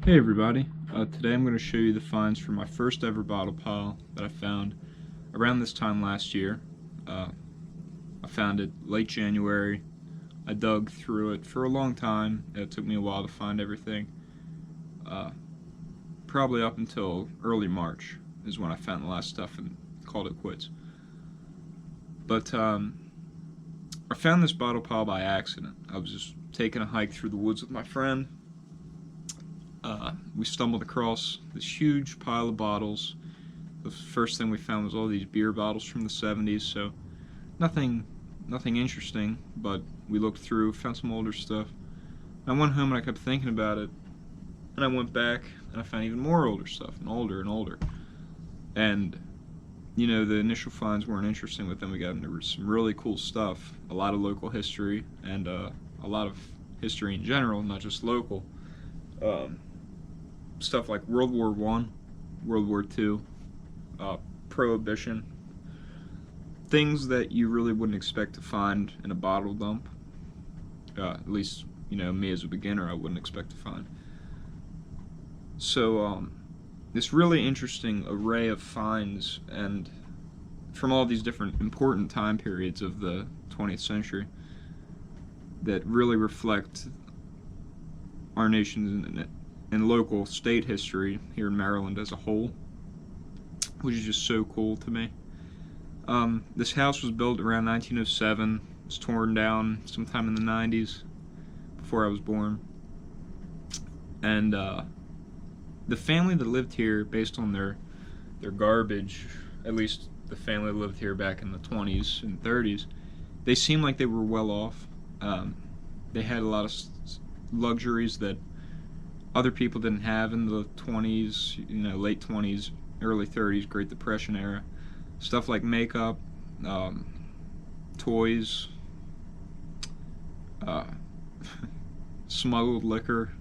Hey everybody, today I'm going to show you the finds for my first ever bottle pile that I found around this time last year. I found it late January. I dug through it for a long time. It took me a while to find everything. Probably up until early March is when I found the last stuff and called it quits. But I found this bottle pile by accident. I was just taking a hike through the woods with my friend. We stumbled across this huge pile of bottles. The first thing we found was all these beer bottles from the 70s, so nothing interesting, but we looked through, found some older stuff. I went home and I kept thinking about it, and I went back and I found even more older stuff, and older and older. And, you know, the initial finds weren't interesting, but then we got into some really cool stuff, a lot of local history, and a lot of history in general, not just local. Stuff like World War I, World War II, Prohibition, things that you really wouldn't expect to find in a bottle dump. At least, you know, me as a beginner, I wouldn't expect to find. So, this really interesting array of finds, and from all these different important time periods of the 20th century, that really reflect our nation's and local state history here in Maryland as a whole, which is just so cool to me. This house was built around 1907. It was torn down sometime in the 90s, before I was born. And the family that lived here, based on their garbage, at least the family that lived here back in the 20s and 30s, they seemed like they were well off. They had a lot of luxuries that other people didn't have in the 20s, you know, late 20s, early 30s, Great Depression era. Stuff like makeup, toys, smuggled liquor,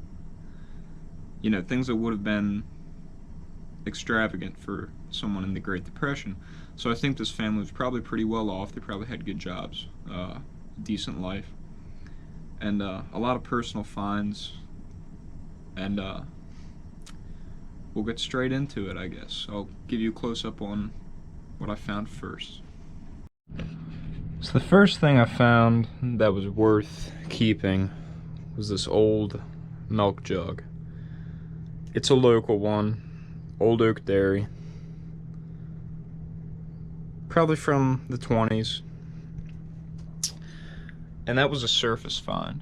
you know, things that would have been extravagant for someone in the Great Depression. So I think this family was probably pretty well off. They probably had good jobs, decent life, and a lot of personal finds. And we'll get straight into it, I guess. I'll give you a close-up on what I found first. So the first thing I found that was worth keeping was this old milk jug. It's a local one, Old Oak Dairy, probably from the 20s, and that was a surface find.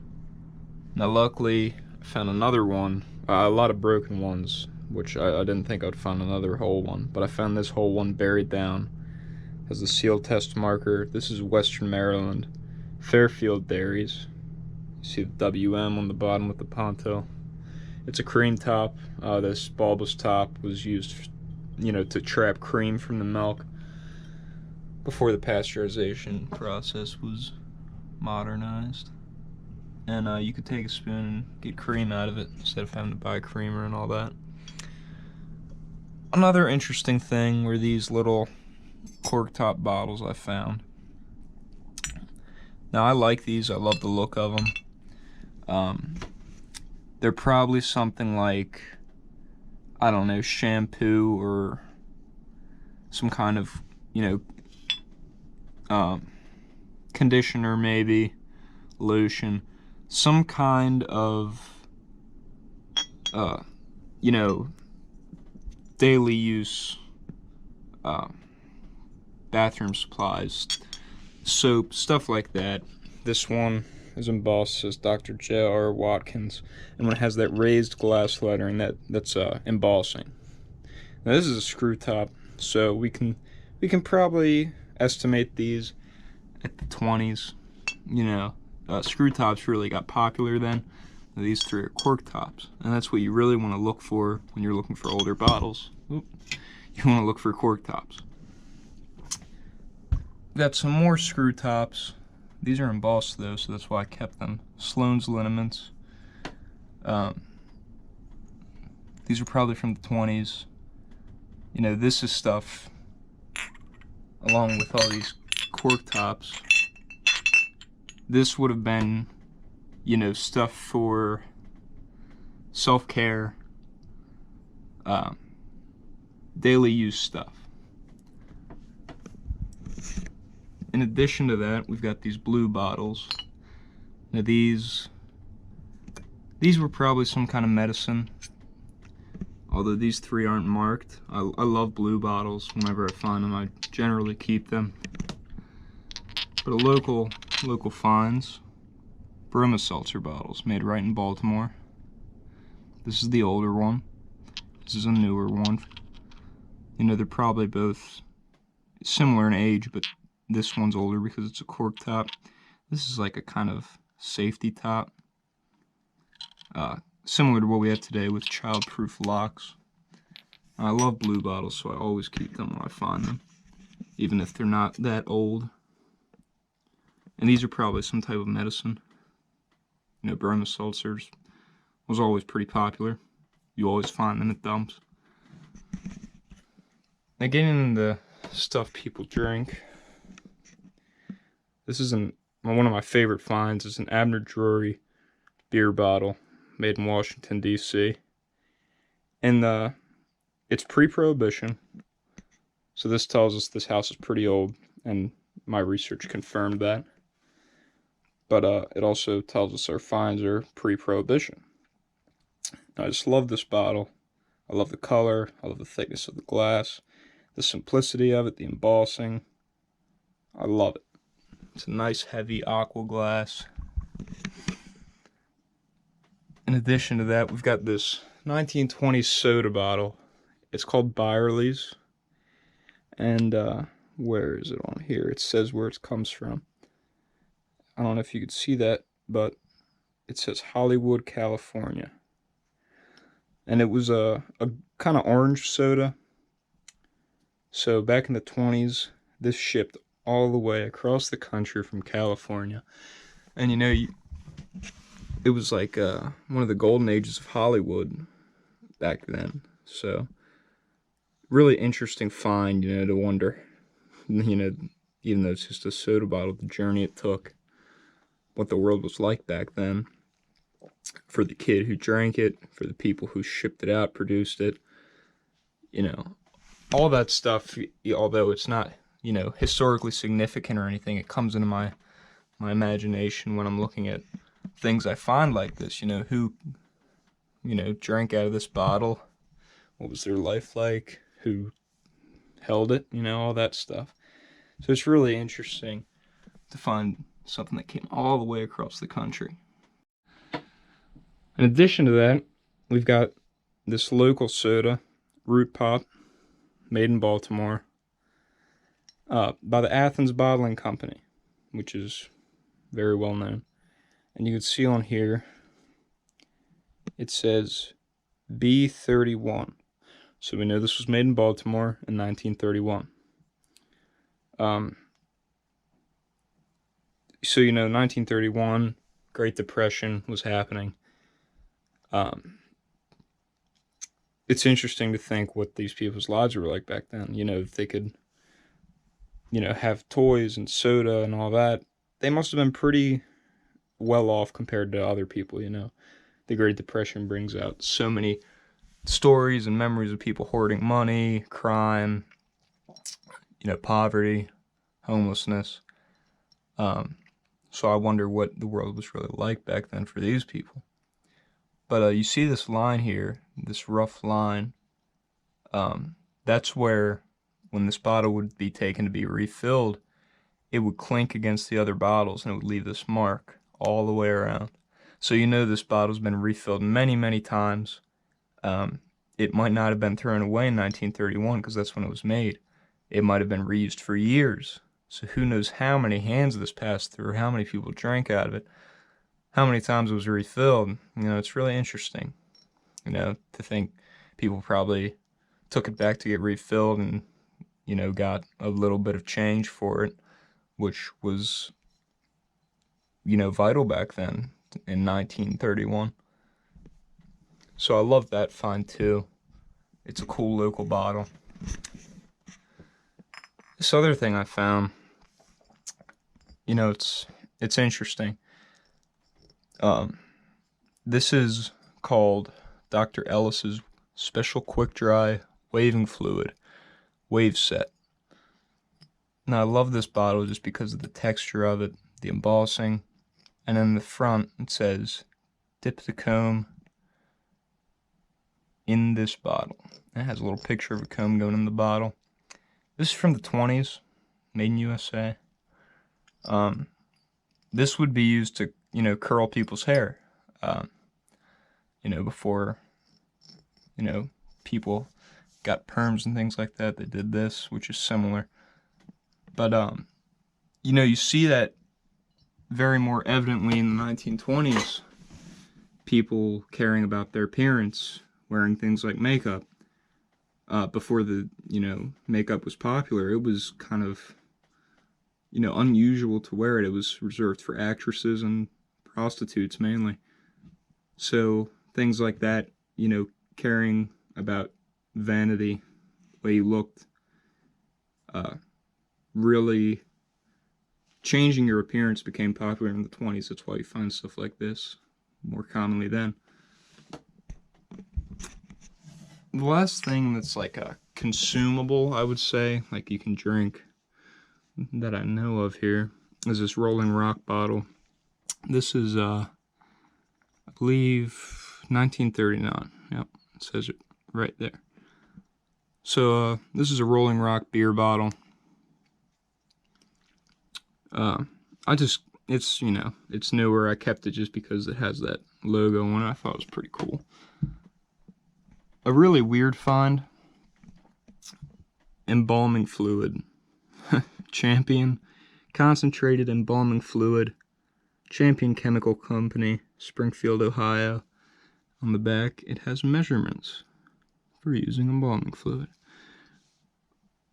Now luckily I found another one, a lot of broken ones, which I didn't think I'd find another whole one, but I found this whole one buried down. Has the seal test marker. This is Western Maryland, Fairfield Dairies. You see the WM on the bottom with the ponto. It's a cream top. This bulbous top was used, you know, to trap cream from the milk before the pasteurization process was modernized. And you could take a spoon and get cream out of it instead of having to buy creamer and all that. Another interesting thing were these little cork top bottles I found. Now I like these, I love the look of them. They're probably something like, I don't know, shampoo or some kind of, you know, conditioner maybe, lotion. Some kind of, you know, daily use bathroom supplies, soap, stuff like that. This one is embossed, says Dr. J.R. Watkins, and when it has that raised glass lettering, that's embossing. Now this is a screw top, so we can probably estimate these at the 20s, you know. Screw tops really got popular then. These three are cork tops, and that's what you really want to look for when you're looking for older bottles. Oop. You want to look for cork tops. Got some more screw tops. These are embossed though, so that's why I kept them. Sloan's liniments. These are probably from the 20s. You know, this is stuff along with all these cork tops. This would have been, you know, stuff for self-care, daily use stuff. In addition to that, we've got these blue bottles. Now these were probably some kind of medicine, although these three aren't marked. I love blue bottles. Whenever I find them, I generally keep them. But a local finds Broma seltzer bottles made right in Baltimore. This is the older one. This is a newer one. You know, they're probably both similar in age, but this one's older because it's a cork top. This is like a kind of safety top, similar to what we have today with child-proof locks. I love blue bottles, so I always keep them when I find them, even if they're not that old. And these are probably some type of medicine. You know, Broma seltzers was always pretty popular. You always find them at dumps. Now getting into stuff people drink. This is one of my favorite finds. It's an Abner Drury beer bottle made in Washington, D.C. And it's pre-Prohibition. So this tells us this house is pretty old, and my research confirmed that. But it also tells us our finds are pre-Prohibition. I just love this bottle. I love the color. I love the thickness of the glass. The simplicity of it, the embossing. I love it. It's a nice heavy aqua glass. In addition to that, we've got this 1920s soda bottle. It's called Byerly's. And where is it on here? It says where it comes from. I don't know if you could see that, but it says Hollywood, California. And it was a kind of orange soda. So back in the 20s, this shipped all the way across the country from California. And you know, it was like one of the golden ages of Hollywood back then. So really interesting find, you know, to wonder, you know, even though it's just a soda bottle, the journey it took, what the world was like back then, for the kid who drank it, for the people who shipped it out, produced it, you know, all that stuff. Although it's not, you know, historically significant or anything, it comes into my imagination when I'm looking at things I find like this. You know, who, you know, drank out of this bottle, what was their life like, who held it, you know, all that stuff. So it's really interesting to find something that came all the way across the country. In addition to that, we've got this local soda, Root Pop, made in Baltimore, by the Athens Bottling Company, which is very well known. And you can see on here, it says B31. So we know this was made in Baltimore in 1931. So, you know, 1931, Great Depression was happening. It's interesting to think what these people's lives were like back then. You know, if they could, you know, have toys and soda and all that, they must have been pretty well off compared to other people, you know. The Great Depression brings out so many stories and memories of people hoarding money, crime, you know, poverty, homelessness. So I wonder what the world was really like back then for these people. But you see this line here, this rough line. That's where, when this bottle would be taken to be refilled, it would clink against the other bottles and it would leave this mark all the way around. So you know this bottle's been refilled many, many times. It might not have been thrown away in 1931 because that's when it was made. It might have been reused for years. So who knows how many hands this passed through, how many people drank out of it, how many times it was refilled. You know, it's really interesting, you know, to think people probably took it back to get refilled and, you know, got a little bit of change for it, which was, you know, vital back then in 1931. So I love that find too. It's a cool local bottle. This other thing I found, you know, it's interesting. This is called Dr. Ellis's Special Quick Dry Waving Fluid Wave Set. Now I love this bottle just because of the texture of it, the embossing, and in the front it says, "Dip the comb in this bottle." It has a little picture of a comb going in the bottle. This is from the 20s, made in USA. This would be used to, curl people's hair. Before, people got perms and things like that, they did this, which is similar. But, you see that very more evidently in the 1920s. People caring about their appearance, wearing things like makeup. Before the, makeup was popular, it was kind of, unusual to wear it. It was reserved for actresses and prostitutes mainly. So things like that, caring about vanity, the way you looked, really changing your appearance became popular in the 20s. That's why you find stuff like this more commonly then. The last thing that's like a consumable, I would say, like you can drink, that I know of here, is this Rolling Rock bottle. This is, I believe, 1939. Yep, it says it right there. So, this is a Rolling Rock beer bottle. It's newer. I kept it just because it has that logo on it. I thought it was pretty cool. A really weird find, embalming fluid. Champion, concentrated embalming fluid, Champion Chemical Company, Springfield, Ohio. On the back, it has measurements for using embalming fluid.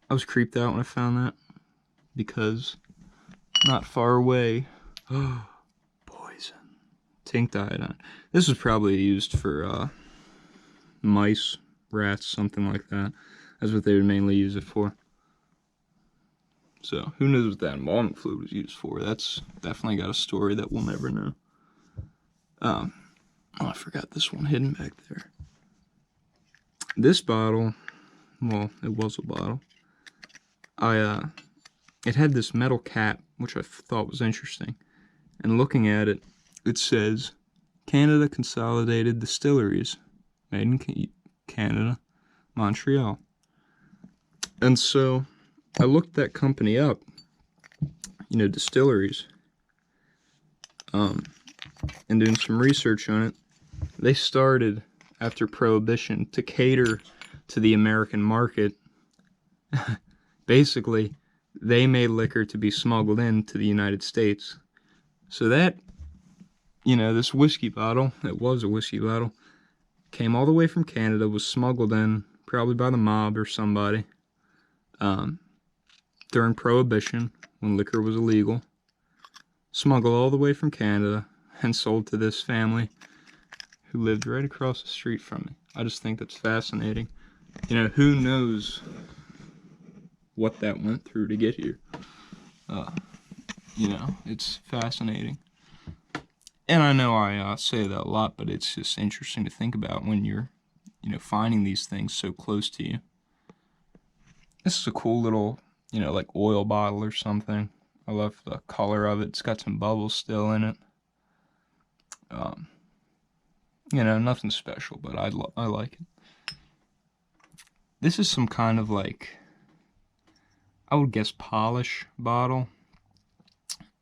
I was creeped out when I found that, because not far away, poison, tinct iodine. This was probably used for mice, rats, something like that. That's what they would mainly use it for. So, who knows what that embalming fluid was used for? That's definitely got a story that we'll never know. Oh, I forgot this one hidden back there. This bottle, well, it was a bottle. It had this metal cap, which I thought was interesting. And looking at it, it says, Canada Consolidated Distilleries, made in Canada, Montreal. And so, I looked that company up, distilleries, and doing some research on it. They started after Prohibition to cater to the American market. Basically, they made liquor to be smuggled into the United States. So that, this whiskey bottle, it was a whiskey bottle, came all the way from Canada, was smuggled in, probably by the mob or somebody, during Prohibition, when liquor was illegal, smuggled all the way from Canada, and sold to this family who lived right across the street from me. I just think that's fascinating. Who knows what that went through to get here. It's fascinating. And I know I say that a lot, but it's just interesting to think about when you're, finding these things so close to you. This is a cool little, like oil bottle or something. I love the color of it. It's got some bubbles still in it. Nothing special, but I like it. This is some kind of like, I would guess polish bottle.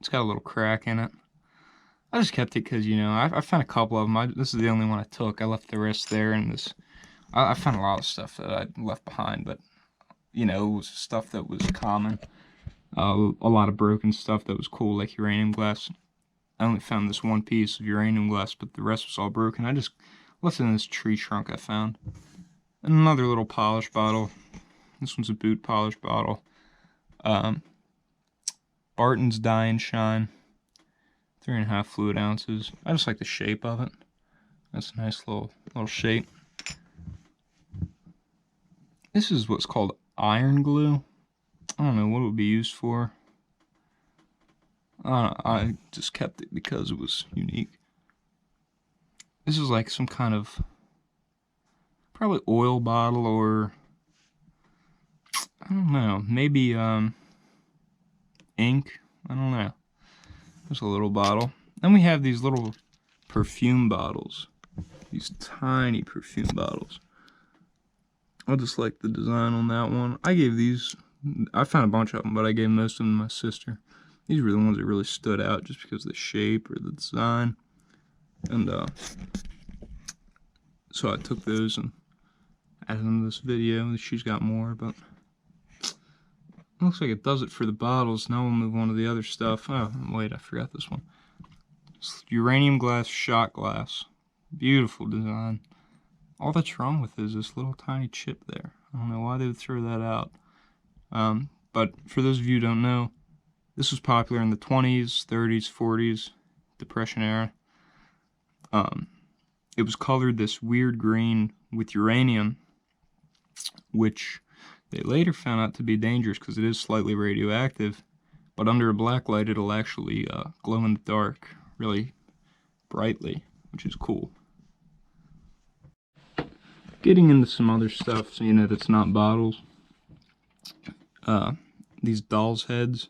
It's got a little crack in it. I just kept it because, I found a couple of them. This is the only one I took. I left the rest there, and I found a lot of stuff that I left behind, but, it was stuff that was common. A lot of broken stuff that was cool, like uranium glass. I only found this one piece of uranium glass, but the rest was all broken. I just left it in this tree trunk I found. And another little polish bottle. This one's a boot polish bottle. Barton's Dye and Shine. 3.5 fluid ounces. I just like the shape of it. That's a nice little shape. This is what's called iron glue. I don't know what it would be used for. I just kept it because it was unique. This is like some kind of probably oil bottle, or I don't know, maybe ink. I don't know. There's a little bottle. Then we have these little perfume bottles. These tiny perfume bottles. I just like the design on that one. I gave these, I found a bunch of them, but I gave most of them to my sister. These were the ones that really stood out just because of the shape or the design. And so I took those and added them to this video. She's got more, but it looks like it does it for the bottles. Now we'll move on to the other stuff. Oh, wait, I forgot this one. It's uranium glass shot glass. Beautiful design. All that's wrong with it is this little tiny chip there. I don't know why they would throw that out. But for those of you who don't know, this was popular in the 20s, 30s, 40s, Depression era. It was colored this weird green with uranium, which they later found out to be dangerous because it is slightly radioactive. But under a black light, it'll actually glow in the dark really brightly, which is cool. Getting into some other stuff, so you know that's not bottles. These dolls' heads,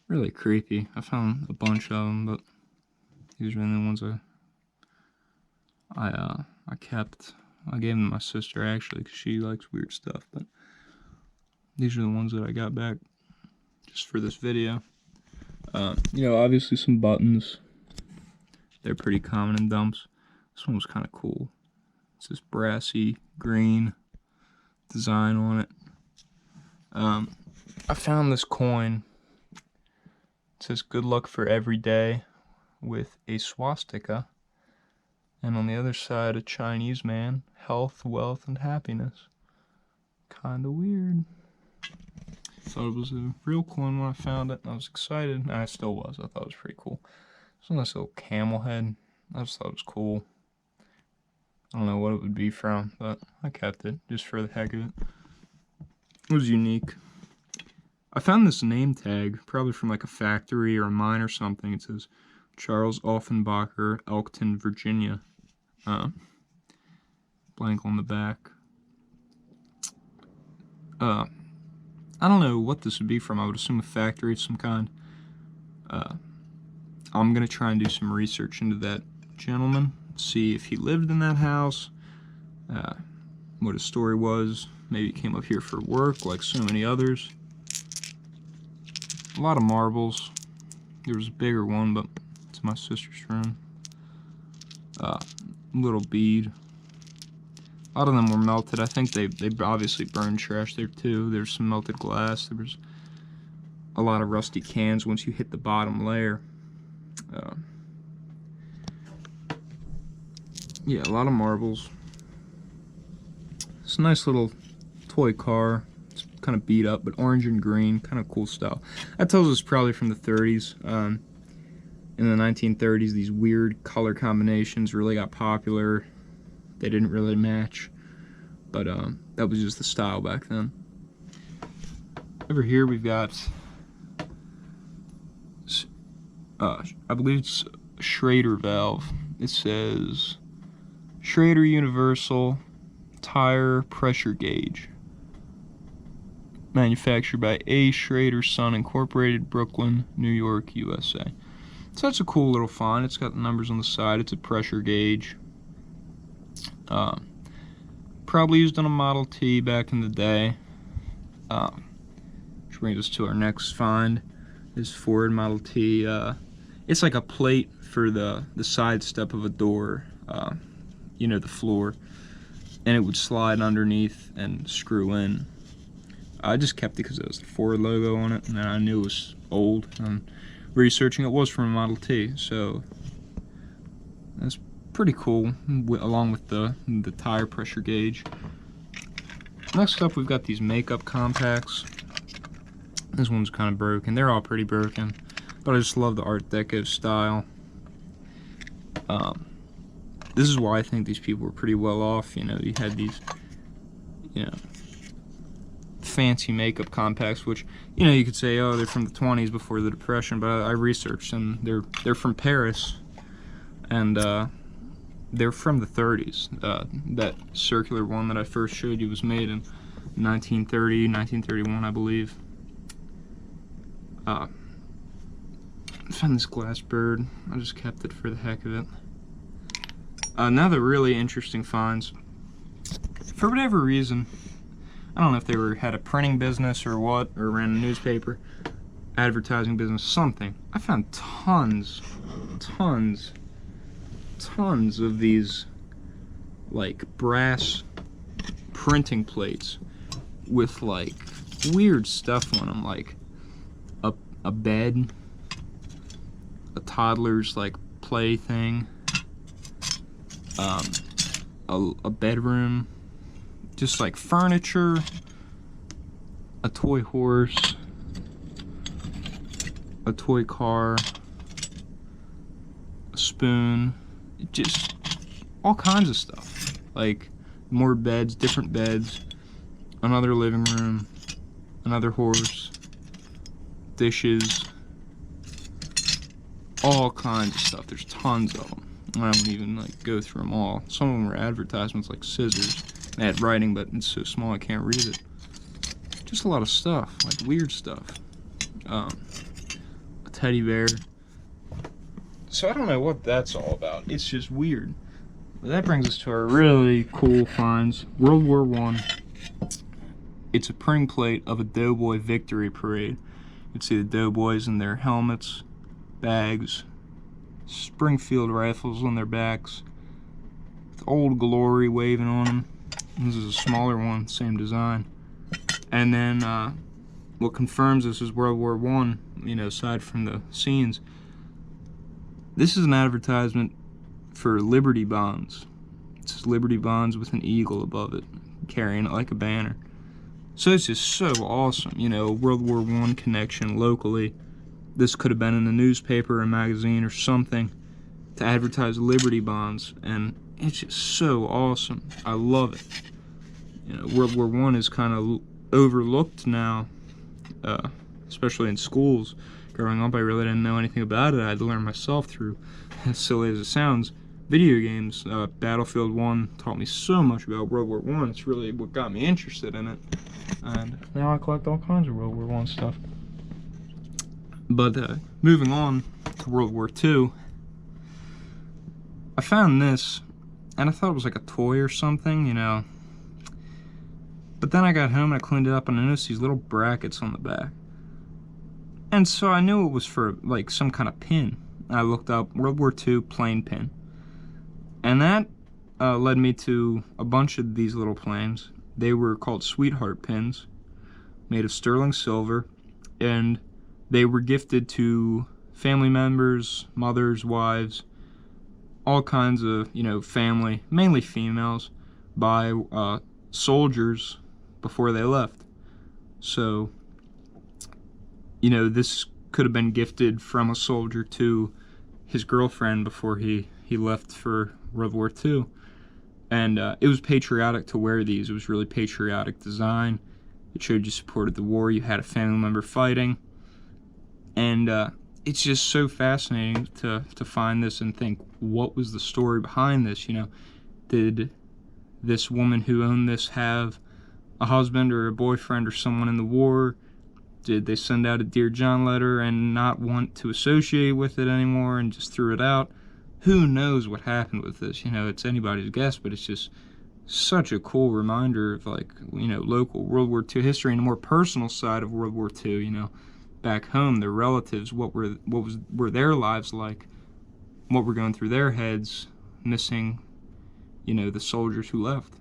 really creepy. I found a bunch of them, but these are the only ones I kept. I gave them to my sister actually, because she likes weird stuff. But these are the ones that I got back just for this video. You know, obviously some buttons. They're pretty common in dumps. This one was kind of cool. It's this brassy green design on it. I found this coin. It says "Good luck for every day" with a swastika, and on the other side a Chinese man, health, wealth, and happiness. Kinda weird. Thought it was a real coin when I found it, and I was excited, and I still was. I thought it was pretty cool. It's a nice little camel head. I just thought it was cool. I don't know what it would be from, but I kept it just for the heck of it. It was unique. I found this name tag, probably from like a factory or a mine or something. It says Charles Offenbacher, Elkton, Virginia. Blank on the back. I don't know what this would be from. I would assume a factory of some kind. I'm gonna try and do some research into that gentleman. See if he lived in that house, what his story was. Maybe he came up here for work like so many others. A lot of marbles. There was a bigger one, but it's my sister's room. Little bead. A lot of them were melted. I think they obviously burned trash there too. There's some melted glass. There was a lot of rusty cans once you hit the bottom layer. Yeah, a lot of marbles. It's a nice little toy car. It's kind of beat up, but orange and green, kind of cool style. That tells us probably from the 30s. In the 1930s, these weird color combinations really got popular. They didn't really match, but that was just the style back then. Over here we've got, I believe it's a Schrader valve. It says Schrader Universal Tire Pressure Gauge. Manufactured by A. Schrader Son Incorporated, Brooklyn, New York, USA. So that's a cool little find. It's got the numbers on the side. It's a pressure gauge. Probably used on a Model T back in the day. Which brings us to our next find. This Ford Model T. It's like a plate for the side step of a door. You know, the floor. And it would slide underneath and screw in. I just kept it because it was the Ford logo on it, and I knew it was old. Researching, it was from a Model T, so that's pretty cool, along with the tire pressure gauge. Next up, we've got these makeup compacts. This one's kind of broken. They're all pretty broken, but I just love the Art Deco style. This is why I think these people were pretty well off. You know, you had these, you know, fancy makeup compacts, which, you know, you could say, oh, they're from the 20s before the Depression, but I researched them. They're from Paris, and they're from the 30s. That circular one that I first showed you was made in 1930, 1931, I believe. I found this glass bird. I just kept it for the heck of it. Now the really interesting finds. For whatever reason, I don't know if they had a printing business or what, or ran a newspaper, advertising business, something. I found tons of these like brass printing plates with like weird stuff on them, like a bed, a toddler's like play thing, a bedroom, just like furniture, a toy horse, a toy car, a spoon, just all kinds of stuff. Like more beds, different beds, another living room, another horse, dishes, all kinds of stuff. There's tons of them. I don't even like go through them all. Some of them were advertisements like scissors. They had writing, but it's so small I can't read it. Just a lot of stuff, like weird stuff. A teddy bear. So I don't know what that's all about. It's just weird. But that brings us to our really cool finds. World War I. It's a printing plate of a Doughboy victory parade. You can see the Doughboys in their helmets, bags, Springfield rifles on their backs, with Old Glory waving on them. This is a smaller one, same design. And then what confirms this is World War I, you know, aside from the scenes. This is an advertisement for Liberty Bonds. It says Liberty Bonds with an eagle above it, carrying it like a banner. So it's just so awesome, you know, World War I connection locally. This could have been in a newspaper or a magazine or something to advertise Liberty Bonds, and it's just so awesome. I love it. You know, World War I is kind of overlooked now, especially in schools. Growing up, I really didn't know anything about it. I had to learn myself through, as silly as it sounds, video games. Battlefield 1 taught me so much about World War I. It's really what got me interested in it. And now I collect all kinds of World War I stuff. But moving on to World War II, I found this, and I thought it was like a toy or something, you know. But then I got home and I cleaned it up and I noticed these little brackets on the back. And so I knew it was for like some kind of pin. I looked up World War II plane pin. And that led me to a bunch of these little planes. They were called sweetheart pins, made of sterling silver, and they were gifted to family members, mothers, wives, all kinds of, you know, family, mainly females, by soldiers before they left. So, you know, this could have been gifted from a soldier to his girlfriend before he left for World War II. And it was patriotic to wear these. It was really patriotic design. It showed you supported the war. You had a family member fighting. And it's just so fascinating to find this and think, what was the story behind this? You know, did this woman who owned this have a husband or a boyfriend or someone in the war? Did they send out a Dear John letter and not want to associate with it anymore and just threw it out? Who knows what happened with this? You know, it's anybody's guess, but it's just such a cool reminder of, like, you know, local World War II history and a more personal side of World War II, you know. Back home, their relatives, what were their lives like, what were going through their heads, missing, you know, the soldiers who left.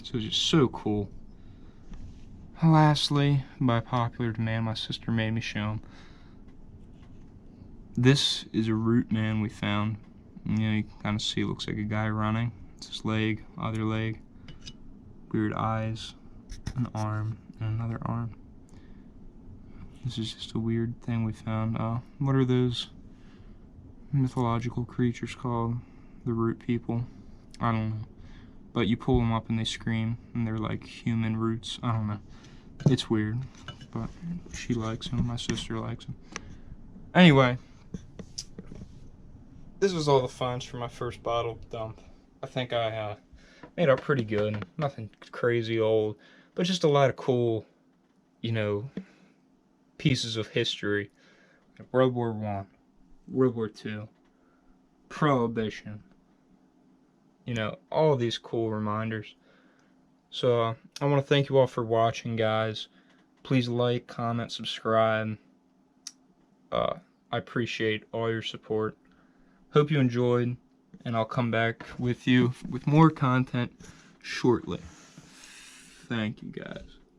So it's just so cool. Lastly, by popular demand, my sister made me show them. This is a root man we found. You know, you can kind of see it looks like a guy running. It's his leg, other leg, weird eyes, an arm, and another arm. This is just a weird thing we found. What are those mythological creatures called? The root people? I don't know. But you pull them up and they scream, and they're like human roots. I don't know. It's weird, but she likes them. My sister likes them. Anyway, this was all the finds for my first bottle dump. I think I made out pretty good. Nothing crazy old, but just a lot of cool, you know, pieces of history. World War I, World War II, Prohibition. You know, all these cool reminders. So I want to thank you all for watching, guys. Please like, comment, subscribe. I appreciate all your support. Hope you enjoyed, and I'll come back with you with more content shortly. Thank you, guys.